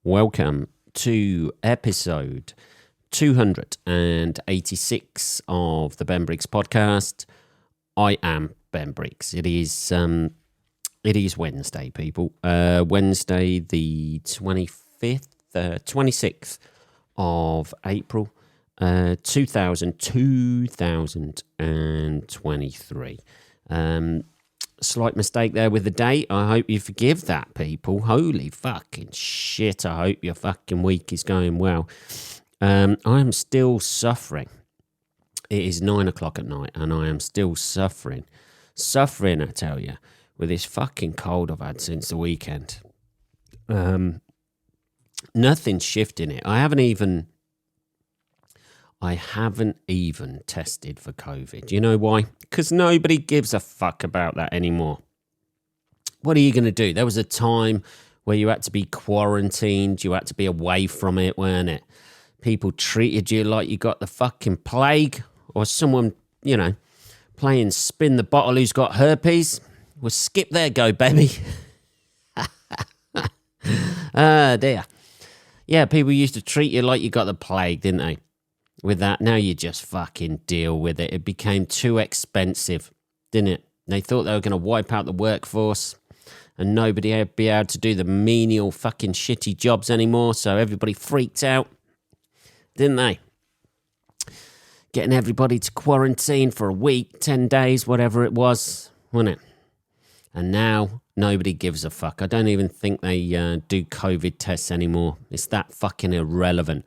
Welcome to episode 286 of the Ben Briggs podcast. I am Ben Briggs. It is Wednesday, people. Wednesday, the 26th of April, 2023. Slight mistake there with the date. I hope you forgive that, people. Holy fucking shit. I hope your fucking week is going well. I am still suffering. It is 9 o'clock at night and I am still suffering. Suffering, I tell you, with this fucking cold I've had since the weekend. Nothing's shifting it. I haven't even tested for COVID. You know why? Because nobody gives a fuck about that anymore. What are you going to do? There was a time where you had to be quarantined. You had to be away from it, weren't it? People treated you like you got the fucking plague or someone, playing spin the bottle who's got herpes. Well, skip there, go, baby. Ah, dear. Yeah, people used to treat you like you got the plague, didn't they? With that, now you just fucking deal with it. It became too expensive, didn't it? They thought they were going to wipe out the workforce and nobody would be able to do the menial fucking shitty jobs anymore, so everybody freaked out, didn't they? Getting everybody to quarantine for a week, 10 days, whatever it was, wasn't it? And now nobody gives a fuck. I don't even think they do COVID tests anymore. It's that fucking irrelevant.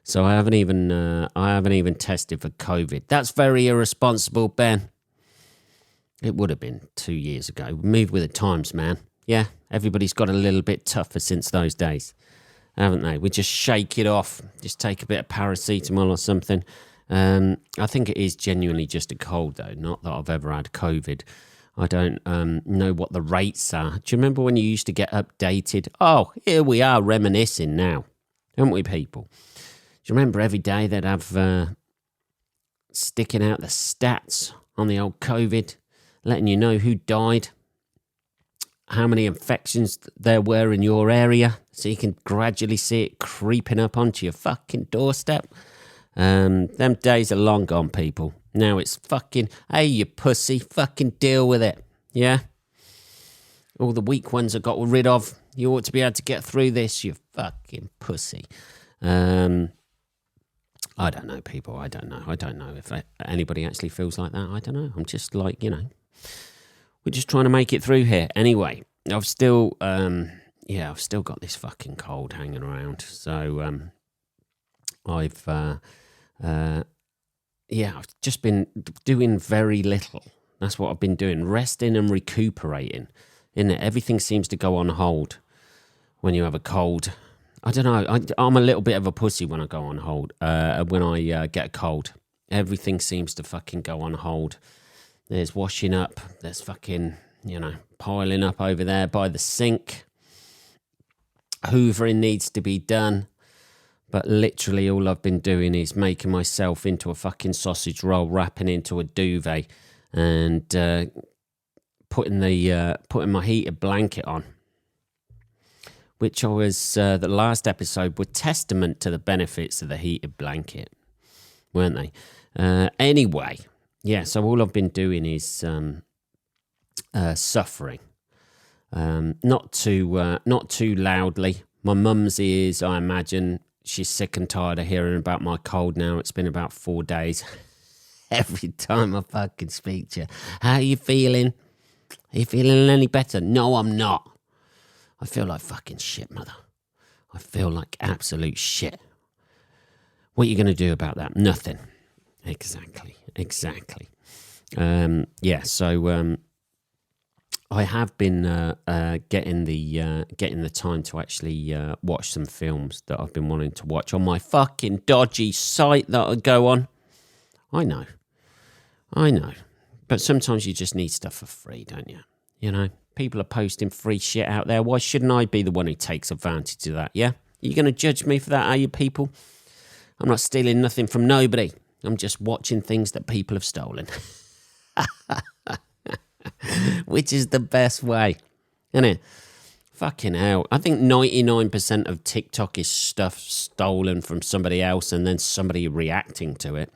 So I haven't even tested for COVID. That's very irresponsible, Ben. It would have been 2 years ago. Move with the times, man. Yeah, everybody's got a little bit tougher since those days, haven't they? We just shake it off. Just take a bit of paracetamol or something. I think it is genuinely just a cold, though. Not that I've ever had COVID. I don't know what the rates are. Do you remember when you used to get updated? Oh, here we are reminiscing now, don't we, people? Do you remember every day they'd have sticking out the stats on the old COVID, letting you know who died, how many infections there were in your area, so you can gradually see it creeping up onto your fucking doorstep? Them days are long gone, people. Now it's fucking, hey, you pussy, fucking deal with it, yeah? All the weak ones I got rid of. You ought to be able to get through this, you fucking pussy. I don't know, people. I don't know if anybody actually feels like that. I don't know. I'm just like, we're just trying to make it through here. Anyway, I've still got this fucking cold hanging around. So, I've just been doing very little. That's what I've been doing. Resting and recuperating. Isn't it? Everything seems to go on hold when you have a cold. I don't know. I'm a little bit of a pussy when I go on hold. When I get a cold, everything seems to fucking go on hold. There's washing up. There's fucking, piling up over there by the sink. Hoovering needs to be done. But literally all I've been doing is making myself into a fucking sausage roll, wrapping into a duvet and putting my heated blanket on. Which I was, the last episode, were testament to the benefits of the heated blanket, weren't they? Anyway, yeah, so all I've been doing is suffering. Not too loudly. My mum's ears, I imagine, she's sick and tired of hearing about my cold now. It's been about 4 days. Every time I fucking speak to you. How are you feeling? Are you feeling any better? No, I'm not. I feel like fucking shit, mother. I feel like absolute shit. What are you going to do about that? Nothing. Exactly. So I have been getting the time to actually watch some films that I've been wanting to watch on my fucking dodgy site that I go on. I know. But sometimes you just need stuff for free, don't you? People are posting free shit out there. Why shouldn't I be the one who takes advantage of that, yeah? Are you going to judge me for that, are you, people? I'm not stealing nothing from nobody. I'm just watching things that people have stolen. Which is the best way, isn't it? Fucking hell. I think 99% of TikTok is stuff stolen from somebody else and then somebody reacting to it.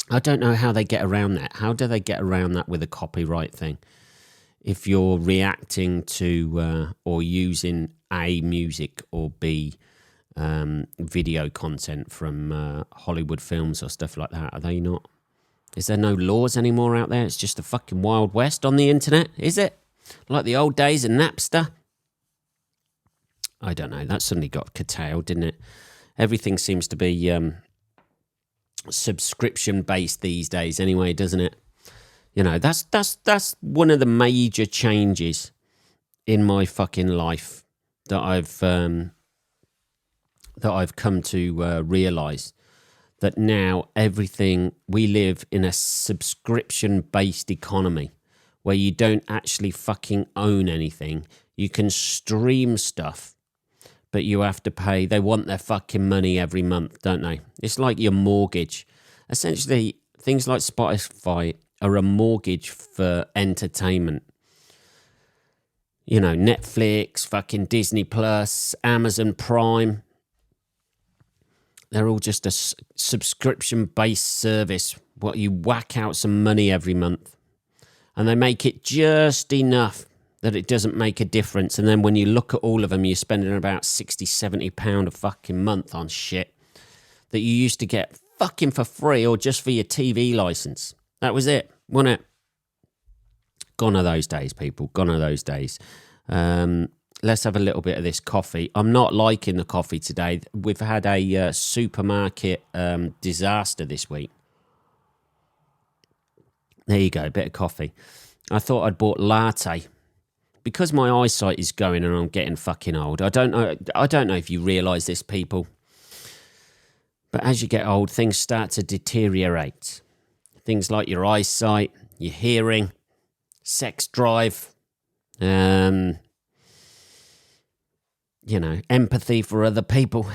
I don't know how they get around that. How do they get around that with a copyright thing? If you're reacting to or using A, music, or B, video content from Hollywood films or stuff like that, are they not? Is there no laws anymore out there? It's just the fucking Wild West on the internet, is it? Like the old days of Napster? I don't know. That suddenly got curtailed, didn't it? Everything seems to be subscription-based these days anyway, doesn't it? You know, that's one of the major changes in my fucking life that I've come to realise. That now we live in a subscription-based economy where you don't actually fucking own anything. You can stream stuff, but you have to pay. They want their fucking money every month, don't they? It's like your mortgage. Essentially, things like Spotify are a mortgage for entertainment. You know, Netflix, fucking Disney Plus, Amazon Prime. They're all just a subscription-based service. What you whack out some money every month. And they make it just enough that it doesn't make a difference. And then when you look at all of them, you're spending about £60, £70 a fucking month on shit that you used to get fucking for free or just for your TV license. That was it, wasn't it? Gone are those days, people. Gone are those days. Let's have a little bit of this coffee. I'm not liking the coffee today. We've had a supermarket disaster this week. There you go, a bit of coffee. I thought I'd bought latte. Because my eyesight is going and I'm getting fucking old. I don't know if you realise this, people. But as you get old, things start to deteriorate. Things like your eyesight, your hearing, sex drive, empathy for other people.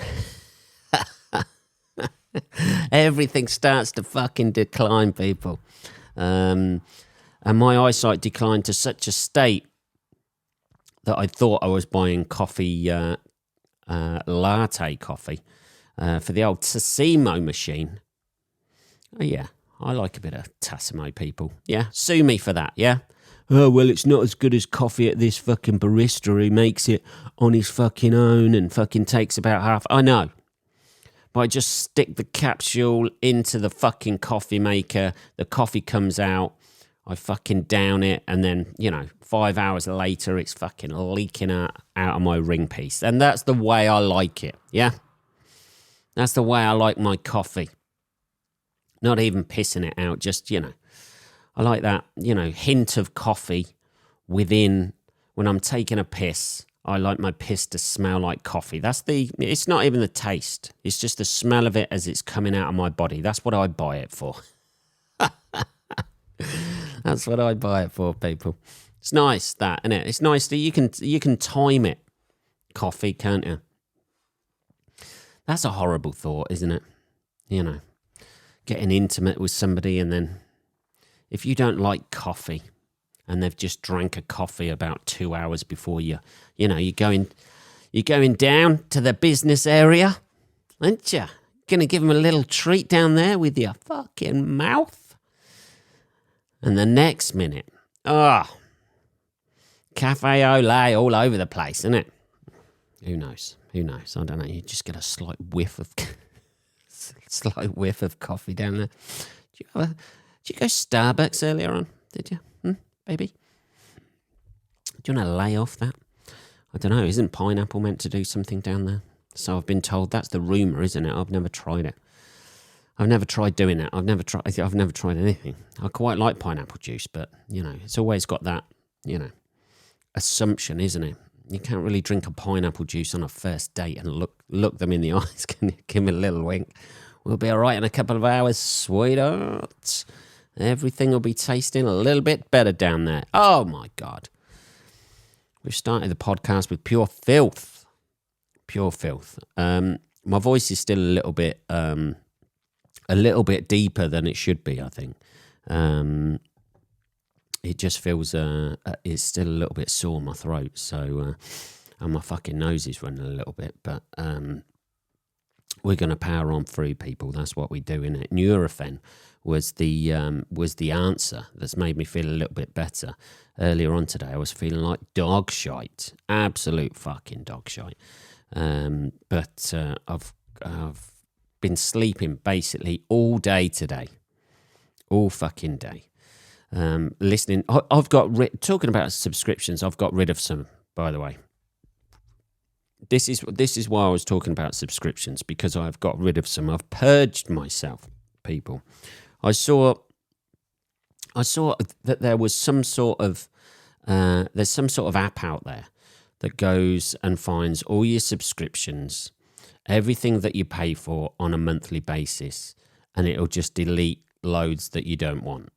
Everything starts to fucking decline, people. And my eyesight declined to such a state that I thought I was buying coffee, latte coffee, for the old Tassimo machine. Oh, yeah, I like a bit of Tassimo, people. Yeah, sue me for that, yeah? Oh, well, it's not as good as coffee at this fucking barista who makes it on his fucking own and fucking takes about half. I know. But I just stick the capsule into the fucking coffee maker. The coffee comes out. I fucking down it. And then, 5 hours later, it's fucking leaking out of my ring piece. And that's the way I like it. Yeah? That's the way I like my coffee. Not even pissing it out. Just, I like that, hint of coffee within when I'm taking a piss. I like my piss to smell like coffee. It's not even the taste. It's just the smell of it as it's coming out of my body. That's what I buy it for. That's what I buy it for, people. It's nice, that, isn't it? It's nice that you can time it. Coffee, can't you? That's a horrible thought, isn't it? Getting intimate with somebody and then if you don't like coffee and they've just drank a coffee about 2 hours before you're going down to the business area, aren't you? Going to give them a little treat down there with your fucking mouth. And the next minute, cafe au lait all over the place, isn't it? Who knows? I don't know. You just get a slight whiff of coffee down there. Did you go Starbucks earlier on? Did you, baby? Do you want to lay off that? I don't know. Isn't pineapple meant to do something down there? So I've been told. That's the rumour, isn't it? I've never tried it. I've never tried doing it. I've never tried anything. I quite like pineapple juice, but it's always got that assumption, isn't it? You can't really drink a pineapple juice on a first date and look them in the eyes. Can you give me a little wink? We'll be all right in a couple of hours, sweetheart. Everything will be tasting a little bit better down there. Oh, my God. We've started the podcast with pure filth. Pure filth. My voice is still a little bit deeper than it should be, I think. it just feels it's still a little bit sore in my throat. So and my fucking nose is running a little bit, but we're going to power on through, people. That's what we do, innit? Nurofen was the answer that's made me feel a little bit better. Earlier on today, I was feeling like dog shite, absolute fucking dog shite. But I've been sleeping basically all day today, all fucking day. Listening, I've got talking about subscriptions. I've got rid of some, by the way. This is why I was talking about subscriptions, because I've got rid of some. I've purged myself, people. I saw that there was some sort of there's some sort of app out there that goes and finds all your subscriptions, everything that you pay for on a monthly basis, and it'll just delete loads that you don't want,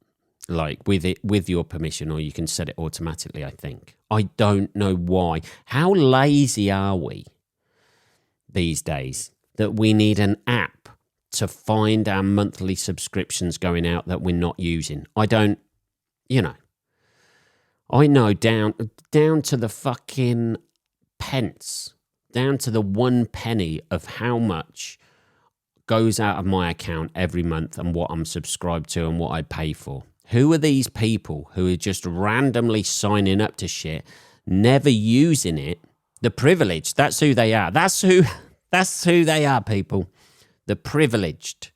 like with your permission, or you can set it automatically, I think. I don't know why. How lazy are we these days that we need an app to find our monthly subscriptions going out that we're not using? I don't, I know down to the fucking pence, down to the 1 penny of how much goes out of my account every month and what I'm subscribed to and what I pay for. Who are these people who are just randomly signing up to shit, never using it? The privileged, that's who they are. That's who they are, people. The privileged.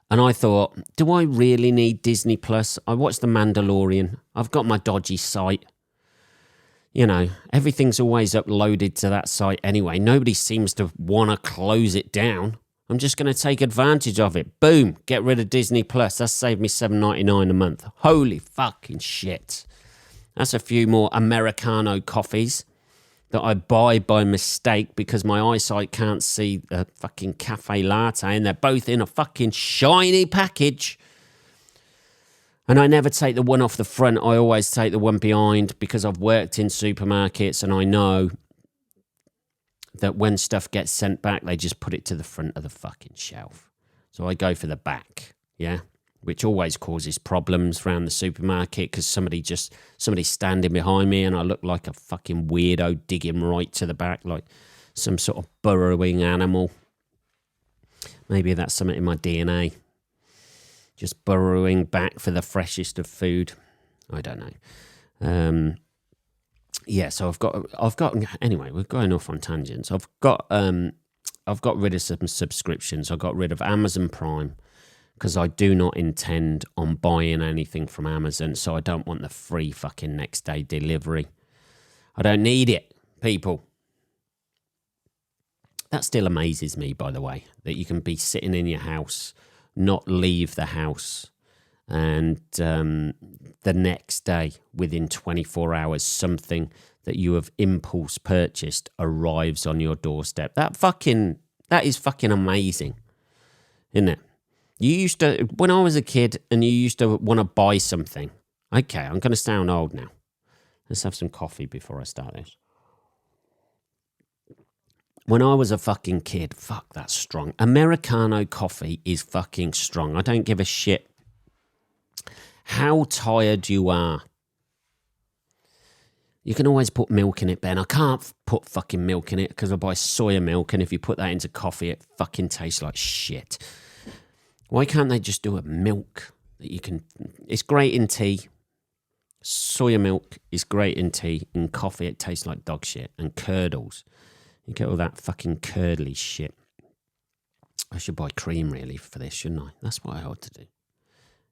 And I thought, do I really need Disney Plus? I watched The Mandalorian. I've got my dodgy site. Everything's always uploaded to that site anyway. Nobody seems to want to close it down. I'm just going to take advantage of it. Boom, get rid of Disney Plus. That's saved me $7.99 a month. Holy fucking shit. That's a few more Americano coffees that I buy by mistake because my eyesight can't see a fucking cafe latte, and they're both in a fucking shiny package. And I never take the one off the front. I always take the one behind, because I've worked in supermarkets and I know that when stuff gets sent back, they just put it to the front of the fucking shelf. So I go for the back, yeah? Which always causes problems around the supermarket, because somebody's standing behind me and I look like a fucking weirdo digging right to the back, like some sort of burrowing animal. Maybe that's something in my DNA. Just burrowing back for the freshest of food. I don't know. Yeah, so I've got. Anyway, we're going off on tangents. I've got rid of some subscriptions. I got rid of Amazon Prime because I do not intend on buying anything from Amazon. So I don't want the free fucking next day delivery. I don't need it, people. That still amazes me, by the way, that you can be sitting in your house, not leave the house, and the next day, within 24 hours, something that you have impulse purchased arrives on your doorstep. That is fucking amazing, isn't it? You used to, when I was a kid, and you used to want to buy something. Okay, I'm going to sound old now. Let's have some coffee before I start this. When I was a fucking kid, fuck, that's strong. Americano coffee is fucking strong. I don't give a shit how tired you are. You can always put milk in it, Ben. I can't put fucking milk in it because I buy soya milk, and if you put that into coffee, it fucking tastes like shit. Why can't they just do a milk that you can... It's great in tea. Soya milk is great in tea. In coffee, it tastes like dog shit. And curdles. You get all that fucking curdly shit. I should buy cream, really, for this, shouldn't I? That's what I ought to do.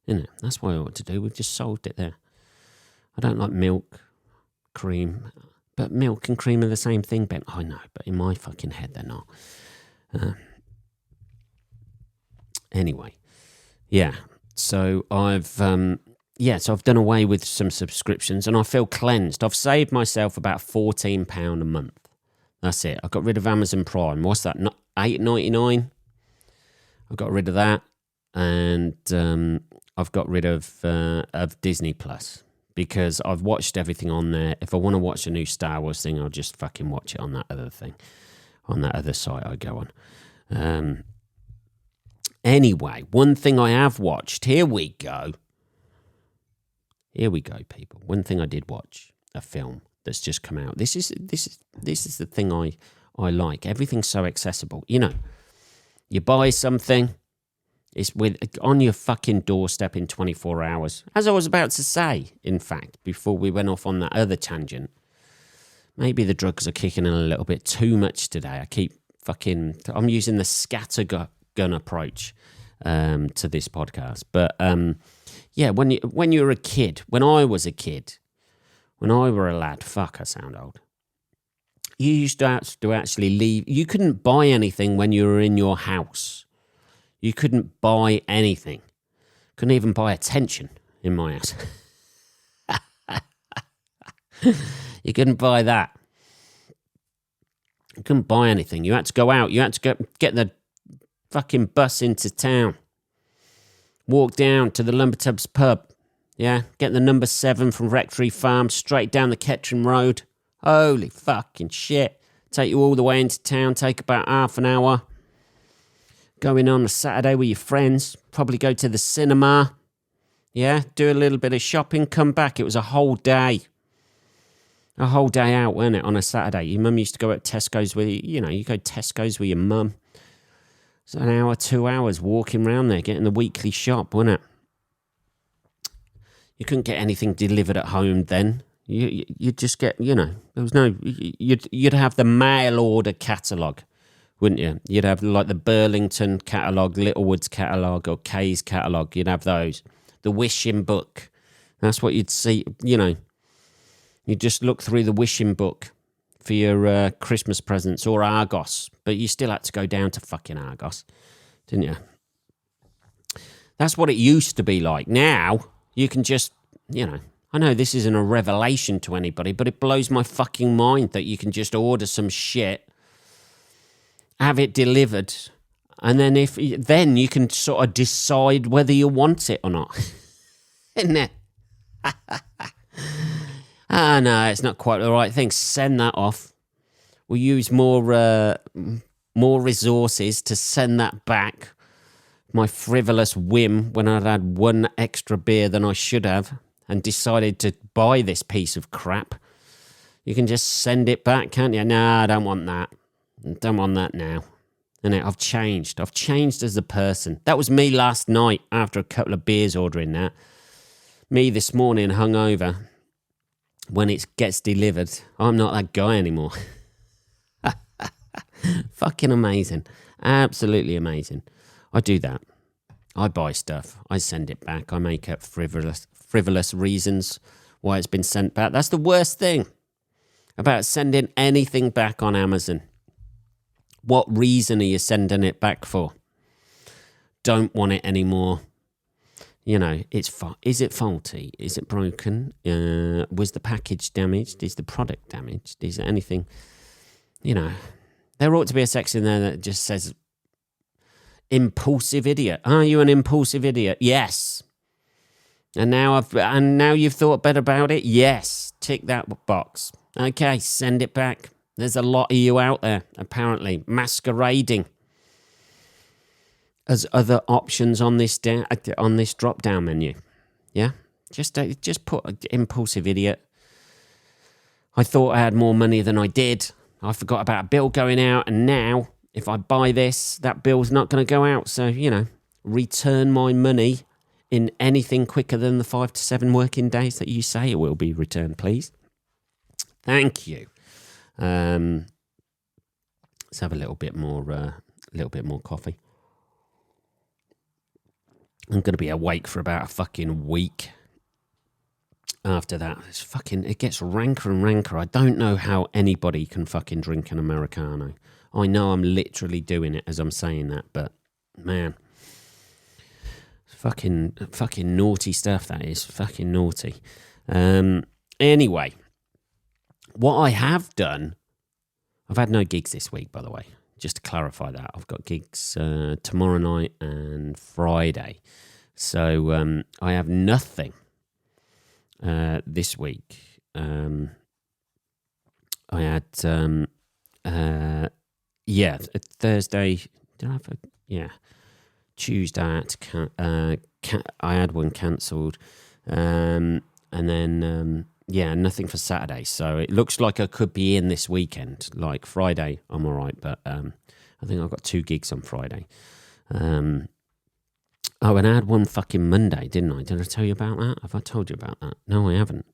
Isn't it? That's what I ought to do. We've just solved it there. I don't like milk, cream. But milk and cream are the same thing, Ben. I know, but in my fucking head, they're not. Anyway. Yeah. So I've done away with some subscriptions, and I feel cleansed. I've saved myself about £14 a month. That's it. I got rid of Amazon Prime. What's that? $8.99. I got rid of that, and I've got rid of Disney Plus because I've watched everything on there. If I want to watch a new Star Wars thing, I'll just fucking watch it on that other thing, on that other site I go on. Anyway, one thing I have watched. Here we go. Here we go, people. One thing I did watch, a film that's just come out. This is the thing I like. Everything's so accessible. You know, you buy something, it's on your fucking doorstep in 24 hours. As I was about to say, in fact, before we went off on that other tangent, maybe the drugs are kicking in a little bit too much today. I'm using the scattergun approach to this podcast. But yeah, when you're a kid, when I was a kid, when I were a lad, fuck, I sound old. You used to actually leave. You couldn't buy anything when you were in your house. You couldn't buy anything. Couldn't even buy attention in my house. You couldn't buy that. You couldn't buy anything. You had to go out. You had to get the fucking bus into town. Walk down to the Lumbertubs pub. Yeah, get the number 7 from Rectory Farm straight down the Kettering Road. Holy fucking shit. Take you all the way into town. Take about half an hour. Going on a Saturday with your friends. Probably go to the cinema. Yeah, do a little bit of shopping. Come back. It was a whole day. A whole day out, wasn't it, on a Saturday? Your mum used to go at Tesco's with you go Tesco's with your mum. It's an hour, 2 hours walking around there, getting the weekly shop, wasn't it? You couldn't get anything delivered at home then. You'd just get, there was no, you'd have the mail order catalogue, wouldn't you? You'd have like the Burlington catalogue, Littlewoods catalogue, or Kay's catalogue. You'd have those. The wishing book. That's what you'd see, You just look through the wishing book for your Christmas presents, or Argos. But you still had to go down to fucking Argos, didn't you? That's what it used to be like. Now, you can just, I know this isn't a revelation to anybody, but it blows my fucking mind that you can just order some shit, have it delivered, and then you can sort of decide whether you want it or not. Isn't it? No, it's not quite the right thing. Send that off. We'll use more resources to send that back. My frivolous whim when I'd had one extra beer than I should have and decided to buy this piece of crap. You can just send it back, can't you? No, I don't want that. I don't want that now. And I've changed. I've changed as a person. That was me last night after a couple of beers ordering that. Me this morning hungover. When it gets delivered, I'm not that guy anymore. Fucking amazing. Absolutely amazing. I do that. I buy stuff. I send it back. I make up frivolous reasons why it's been sent back. That's the worst thing about sending anything back on Amazon. What reason are you sending it back for? Don't want it anymore. Is it faulty? Is it broken? Was the package damaged? Is the product damaged? Is there anything? There ought to be a section there that just says, impulsive idiot. Are you an impulsive idiot? Yes. And now you've thought better about it? Yes. Tick that box. Okay, send it back. There's a lot of you out there, apparently, masquerading as other options on this drop-down menu. Yeah? Just put impulsive idiot. I thought I had more money than I did. I forgot about a bill going out, and now, if I buy this, that bill's not going to go out. So, return my money in anything quicker than the 5 to 7 working days that you say it will be returned, please. Thank you. Let's have a little bit more coffee. I'm going to be awake for about a fucking week after that. It gets ranker and ranker. I don't know how anybody can fucking drink an Americano. I know I'm literally doing it as I'm saying that, but man, fucking naughty stuff, that is. Fucking naughty. Anyway, what I have done, I've had no gigs this week, by the way. Just to clarify that, I've got gigs tomorrow night and Friday. So I have nothing this week. I had, Thursday. Did I have Tuesday I had one cancelled. And And then, nothing for Saturday. So it looks like I could be in this weekend. Like Friday, I'm all right. But I think I've got 2 gigs on Friday. And I had one fucking Monday, didn't I? Did I tell you about that? Have I told you about that? No, I haven't.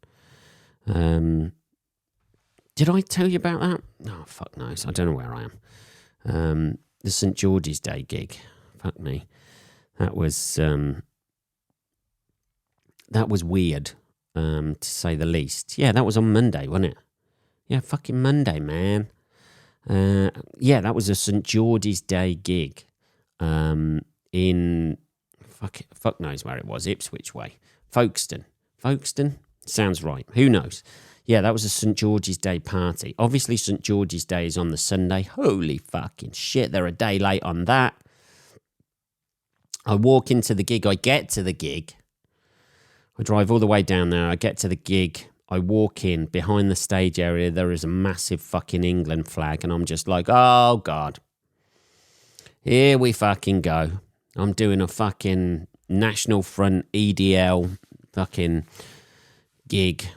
Did I tell you about that? Oh, fuck knows. I don't know where I am. The St. George's Day gig. Fuck me. That was weird, to say the least. Yeah, that was on Monday, wasn't it? Yeah, fucking Monday, man. That was a St. George's Day gig in... Fuck knows where it was. Ipswich way. Folkestone? Sounds right. Who knows? Yeah, that was a St. George's Day party. Obviously, St. George's Day is on the Sunday. Holy fucking shit, they're a day late on that. I walk into the gig. I get to the gig. I drive all the way down there. I get to the gig. I walk in. Behind the stage area, there is a massive fucking England flag. And I'm just like, oh, God. Here we fucking go. I'm doing a fucking National Front EDL fucking gig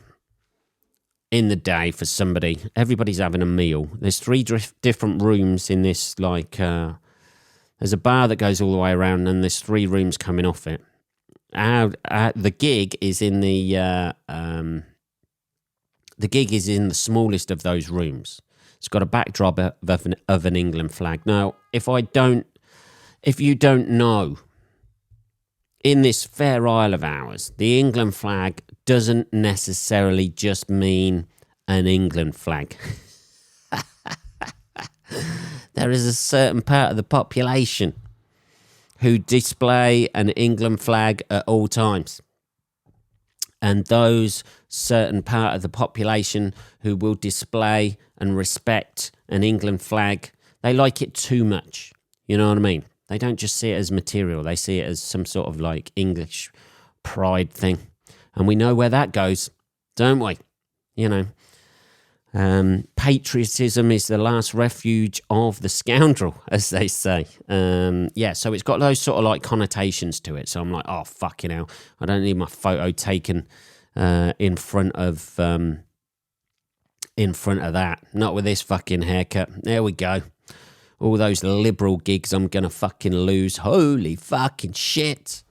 in the day for somebody. Everybody's having a meal. There's 3 different rooms in this, like, there's a bar that goes all the way around and there's 3 rooms coming off it. The gig is in the smallest of those rooms. It's got a backdrop of an England flag. Now, if you don't know, in this fair isle of ours, the England flag doesn't necessarily just mean an England flag. There is a certain part of the population who display an England flag at all times. And those certain part of the population who will display and respect an England flag, they like it too much. You know what I mean? They don't just see it as material. They see it as some sort of like English pride thing. And we know where that goes, don't we? You know, patriotism is the last refuge of the scoundrel, as they say. So it's got those sort of like connotations to it. So I'm like, oh, fucking hell. I don't need my photo taken in front of that. Not with this fucking haircut. There we go. All those liberal gigs I'm going to fucking lose. Holy fucking shit.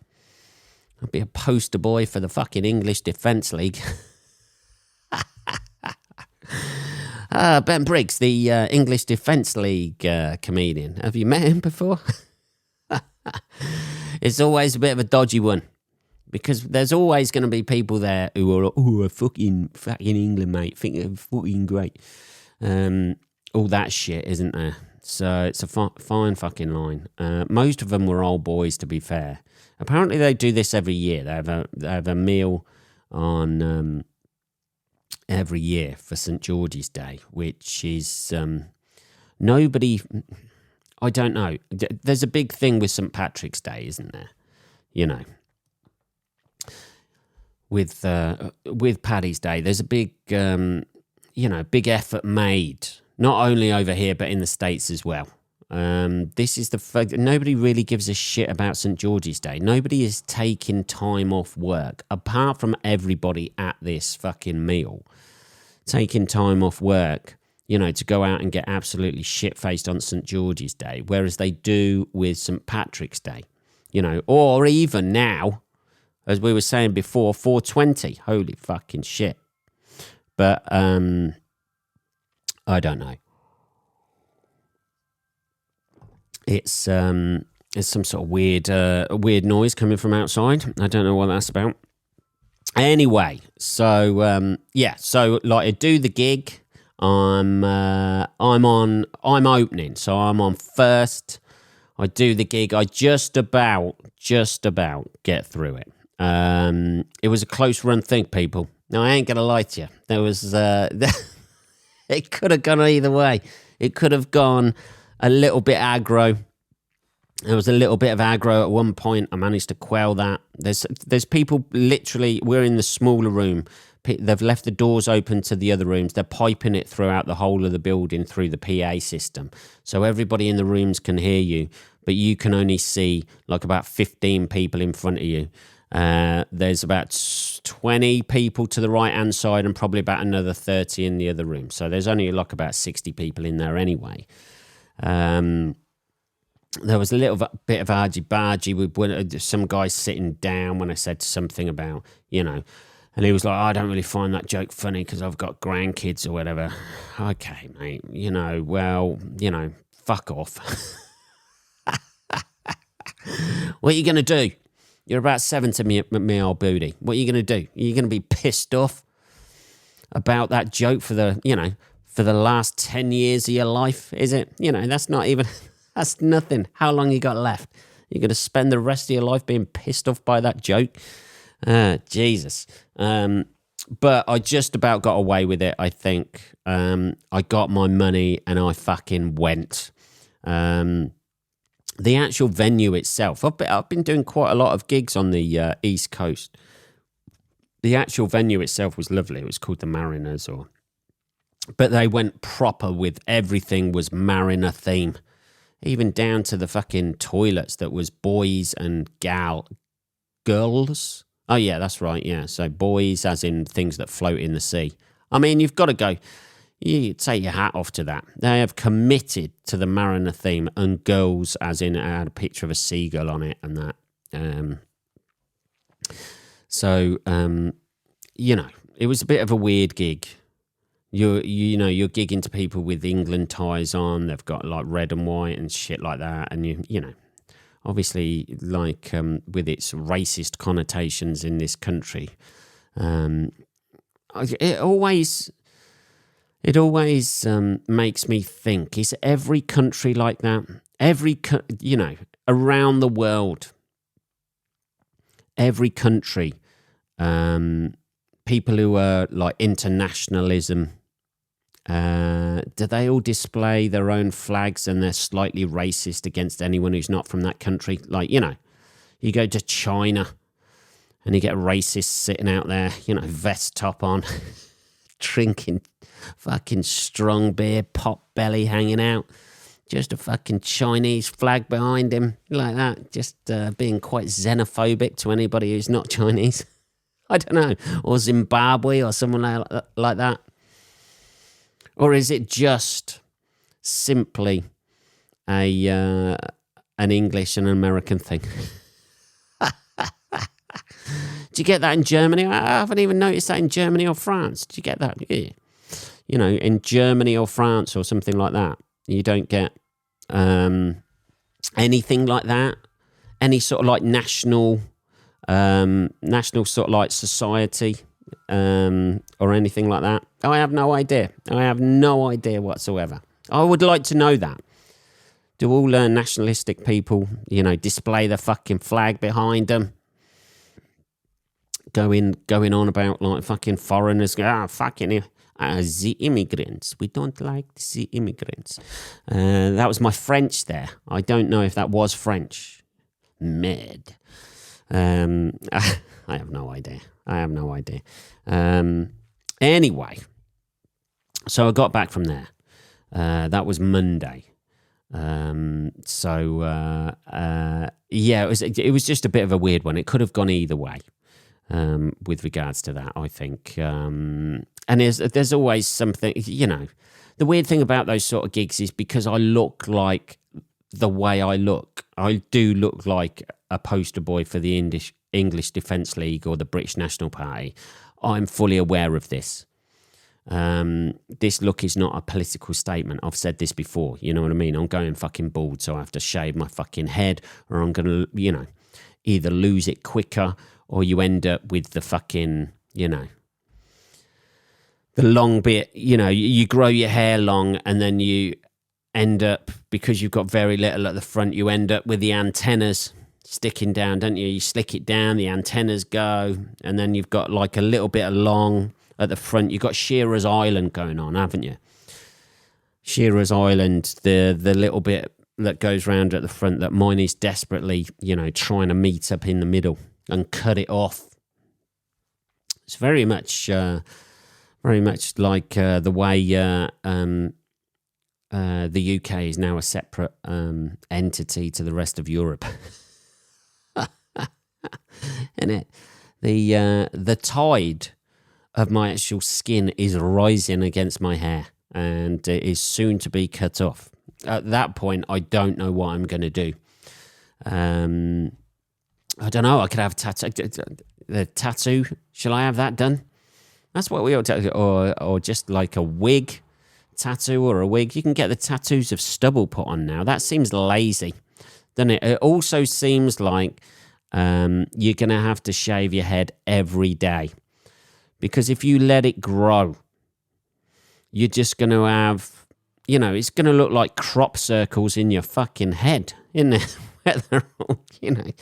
I'll be a poster boy for the fucking English Defence League. Ben Briggs, the English Defence League comedian. Have you met him before? It's always a bit of a dodgy one. Because there's always going to be people there who are like, oh, fucking England, mate. Think they're fucking great. All that shit, isn't there? So it's a fine fucking line. Most of them were old boys, to be fair. Apparently they do this every year. They have a meal on every year for St. George's Day, which is nobody... I don't know. There's a big thing with St. Patrick's Day, isn't there? You know. With Paddy's Day, there's a big, big effort made, not only over here, but in the States as well. This is nobody really gives a shit about St. George's Day. Nobody is taking time off work, apart from everybody at this fucking meal, taking time off work, to go out and get absolutely shit-faced on St. George's Day, whereas they do with St. Patrick's Day, or even now, as we were saying before, 420. Holy fucking shit. But I don't know. It's some sort of weird noise coming from outside. I don't know what that's about. Anyway, so so like I do the gig. I'm opening, so I'm on first. I do the gig. I just about get through it. It was a close run thing, people. Now, I ain't gonna lie to you. There was it could have gone either way. It could have gone a little bit aggro. There was a little bit of aggro at one point. I managed to quell that. There's people literally. We're in the smaller room. They've left the doors open to the other rooms. They're piping it throughout the whole of the building through the PA system. So everybody in the rooms can hear you, but you can only see like about 15 people in front of you. There's about 20 people to the right-hand side and probably about another 30 in the other room. So there's only like about 60 people in there anyway. There was a little bit of argy-bargy with some guy sitting down when I said something about, and he was like, I don't really find that joke funny because I've got grandkids or whatever. Okay, mate, fuck off. What are you going to do? You're about 70, me old booty. What are you going to do? Are you going to be pissed off about that joke for the last 10 years of your life? Is it? That's not even... That's nothing. How long you got left? You're going to spend the rest of your life being pissed off by that joke? Jesus. But I just about got away with it, I think. I got my money and I fucking went. The actual venue itself, I've been doing quite a lot of gigs on the East Coast. The actual venue itself was lovely. It was called the Mariners, but they went proper with everything was Mariner theme. Even down to the fucking toilets that was boys and girls. Oh, yeah, that's right, yeah. So boys as in things that float in the sea. I mean, you've got to go. You take your hat off to that. They have committed to the Mariner theme, and girls as in it had a picture of a seagull on it and that. It was a bit of a weird gig. You're gigging to people with England ties on. They've got like red and white and shit like that. And obviously like with its racist connotations in this country, it always makes me think: is every country like that? Around the world, every country, people who are like internationalism. Do they all display their own flags and they're slightly racist against anyone who's not from that country? Like, you go to China and you get racists sitting out there, vest top on, drinking fucking strong beer, pot belly hanging out, just a fucking Chinese flag behind him, like that, just being quite xenophobic to anybody who's not Chinese. I don't know, or Zimbabwe or someone like that. Or is it just simply an English and American thing? Do you get that in Germany? I haven't even noticed that in Germany or France. Do you get that? Yeah. In Germany or France or something like that. You don't get anything like that. Any sort of like national sort of like society or anything like that. I have no idea. I have no idea whatsoever. I would like to know that. Do all nationalistic people, display the fucking flag behind them? Going on about like fucking foreigners. Fucking the immigrants. We don't like the immigrants. That was my French there. I don't know if that was French. Mad. I have no idea. Anyway, so I got back from there. That was Monday. It was just a bit of a weird one. It could have gone either way with regards to that, I think. And there's always something, the weird thing about those sort of gigs is because I look like the way I look. I do look like a poster boy for the English Defence League or the British National Party. I'm fully aware of this. This look is not a political statement. I've said this before, you know what I mean? I'm going fucking bald, so I have to shave my fucking head, or I'm going to, either lose it quicker, or you end up with the fucking, the long bit, you grow your hair long, and then you end up, because you've got very little at the front, you end up with the antennas sticking down, don't you? You slick it down, the antennas go, and then you've got like a little bit of long at the front. You've got Shearer's Island going on, haven't you? Shearer's Island, the little bit that goes round at the front that mine is desperately, trying to meet up in the middle and cut it off. It's very much like the way the UK is now a separate entity to the rest of Europe. Isn't it? the tide of my actual skin is rising against my hair, and it is soon to be cut off. At that point, I don't know what I'm going to do. I don't know. I could have the tattoo. Shall I have that done? That's what we ought to, or just like a wig tattoo or a wig. You can get the tattoos of stubble put on now. That seems lazy, doesn't it? It also seems like you're going to have to shave your head every day, because if you let it grow, you're just going to have, it's going to look like crop circles in your fucking head, isn't it? You're going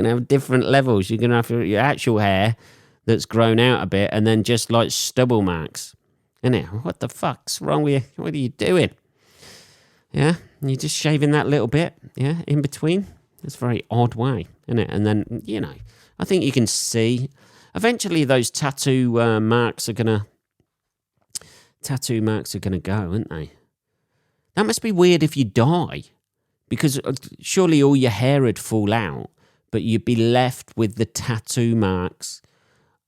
to have different levels. You're going to have your actual hair that's grown out a bit, and then just like stubble marks, isn't it? What the fuck's wrong with you? What are you doing? Yeah, you're just shaving that little bit, yeah, in between. It's a very odd way, isn't it? And then, I think you can see eventually those tattoo marks are gonna go, aren't they? That must be weird if you die, because surely all your hair would fall out, but you'd be left with the tattoo marks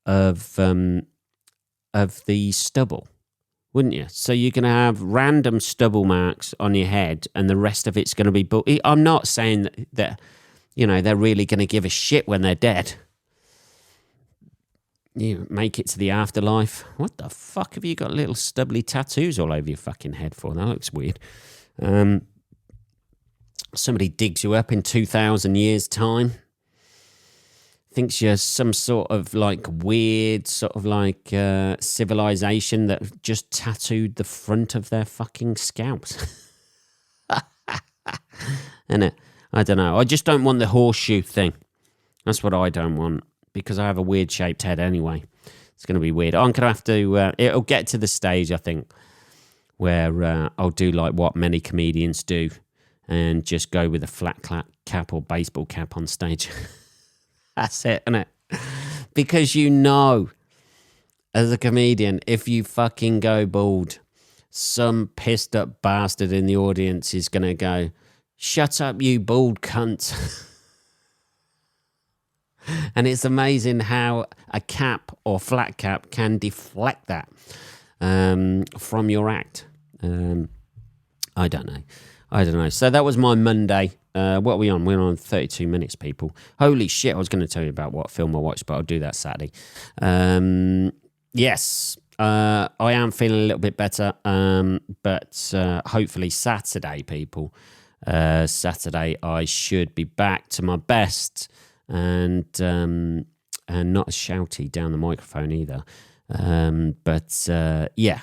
of the stubble, wouldn't you? So you're going to have random stubble marks on your head, and the rest of it's going to be... I'm not saying that they're really going to give a shit when they're dead. You make it to the afterlife. What the fuck have you got little stubbly tattoos all over your fucking head for? That looks weird. Somebody digs you up in 2,000 years' time, thinks you're some sort of like weird sort of like civilization that just tattooed the front of their fucking scalps. Innit? I don't know. I just don't want the horseshoe thing. That's what I don't want, because I have a weird shaped head anyway. It's going to be weird. I'm going to have to... it'll get to the stage, I think, where I'll do like what many comedians do and just go with a flat cap or baseball cap on stage. That's it, isn't it? Because as a comedian, if you fucking go bald, some pissed up bastard in the audience is going to go, "Shut up, you bald cunt." And it's amazing how a cap or flat cap can deflect that from your act. I don't know. So that was my Monday. What are we on? We're on 32 minutes, people. Holy shit, I was going to tell you about what film I watched, but I'll do that Saturday. Yes, I am feeling a little bit better, but hopefully Saturday, people. Saturday, I should be back to my best and not as shouty down the microphone either.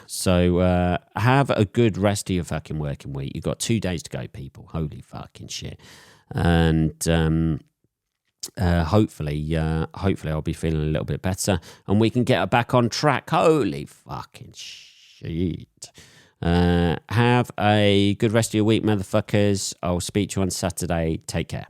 So have a good rest of your fucking working week. You've got 2 days to go, people. Holy fucking shit. And hopefully I'll be feeling a little bit better and we can get back on track. Holy fucking shit. Have a good rest of your week, motherfuckers. I'll speak to you on Saturday. Take care.